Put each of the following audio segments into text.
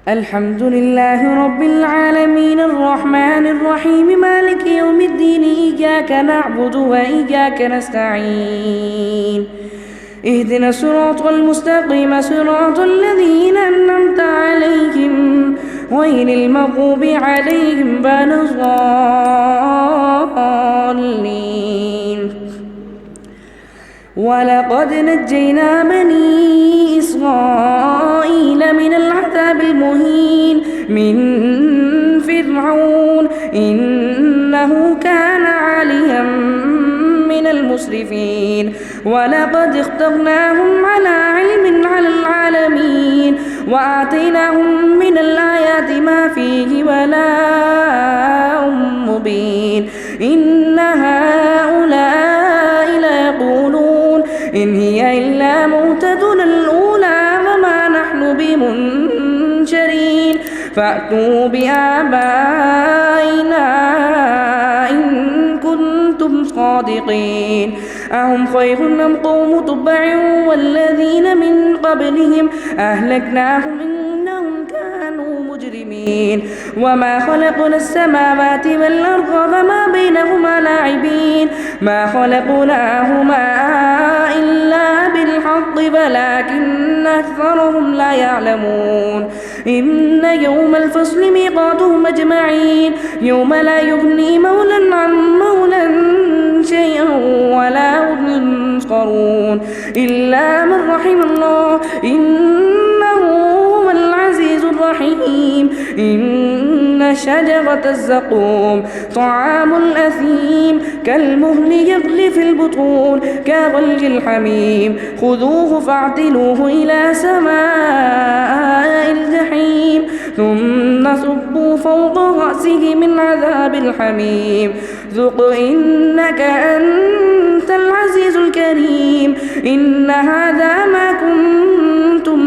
الحمد لله رب العالمين الرحمن الرحيم مالك يوم الدين إياك نعبد وإياك نستعين اهدنا الصراط المستقيم صراط الذين أنعمت عليهم غير المغضوب عليهم ولا الضالين. ولقد نجينا بني إسرائيل من العذاب المهين من فرعون إنه كان عاليا من المسرفين. ولقد اخترناهم على علم على العالمين وآتيناهم من الآيات ما فيه بلاء مبين. إن هؤلاء ليقولون إن هي إلا موتتنا الأولى وما نحن بمنشرين فأتوا بآبائنا إن كنتم صادقين. أهم خير أم قوم تبع والذين من قبلهم أهلكناهم إنهم كانوا مجرمين. وما خلقنا السماوات والأرض وما بينهما لاعبين ما خلقناهما إلا بالحق ولكن أكثرهم لا يعلمون. إن يوم الفصل ميقاتهم أجمعين يوم لا يغني مولى عن مولى شيئا ولا هم ينصرون إلا من رحم الله إنه هو العزيز الرحيم. إن شجرة الزقوم طعام الأثيم كالمهل يغلي في البطون كغلي الحميم خذوه فاعتلوه إلى سماء الجحيم ثم صبوا فوق رأسه من عذاب الحميم ذق إنك أنت العزيز الكريم. إن هذا ما كنتم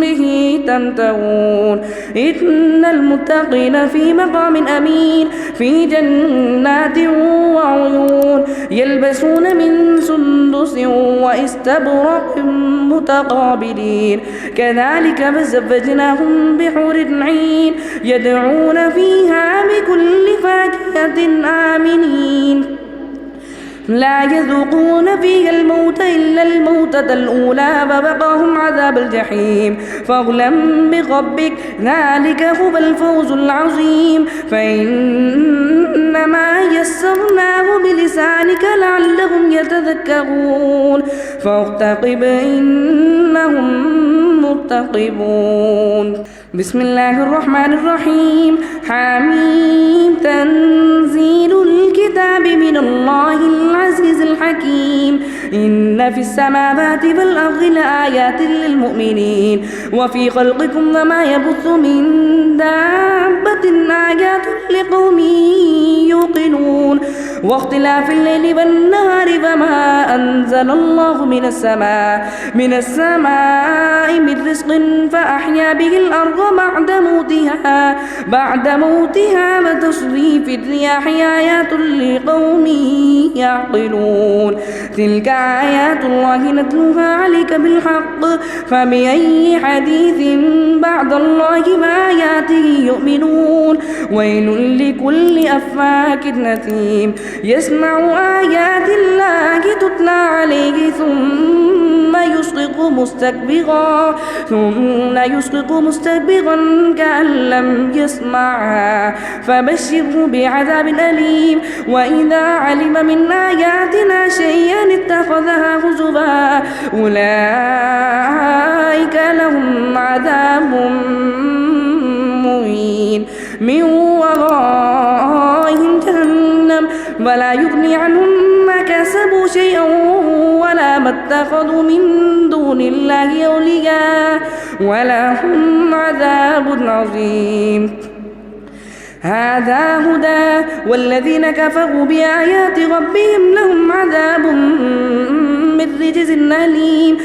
به تنتهون. إن المتقين في مقام أمين في جنات وعيون يلبسون من سندس واستبرق متقابلين كذلك فزوجناهم بحور عين يدعون فيها بكل فاكهة آمنين لا يذوقون فيها الموت إلا الموتة الأولى ووقاهم عذاب الجحيم فاغلم بربك ذلك هو الفوز العظيم. فإنما يسرناه بلسانك لعلهم يتذكرون فارتقب إنهم مرتقبون. بسم الله الرحمن الرحيم حميم تنزيل الكتاب من الله العزيز الحكيم. إن في السماوات والأرض لآيات للمؤمنين وفي خلقكم وما يبث من دابة آيات لقوم يوقنون واختلاف الليل والنهار وما أنزل الله من السماء من رزق فأحيا به الأرض بعد موتها وتصريف الرياح آيات لقوم يعقلون. تلك آيات الله نتلوها عليك بالحق فبأي حديث بعد الله وآياته يؤمنون. ويل لكل أفاك أثيم يسمع آيات الله تتلى عليه ثم يصدق مستكبرا كأن لم يسمعها فبشره بعذاب أليم. وإذا علم من آياتنا شيئا اتخذها هزوا أولئك لهم عذاب مهين من ورائهم جهنم ولا يغني عنهم ما كسبوا شيئا ولا ما اتخذوا من دون الله أولياء ولهم عذاب عظيم. هذا هدى والذين كفروا بآيات ربهم لهم عذاب من رجز أليم.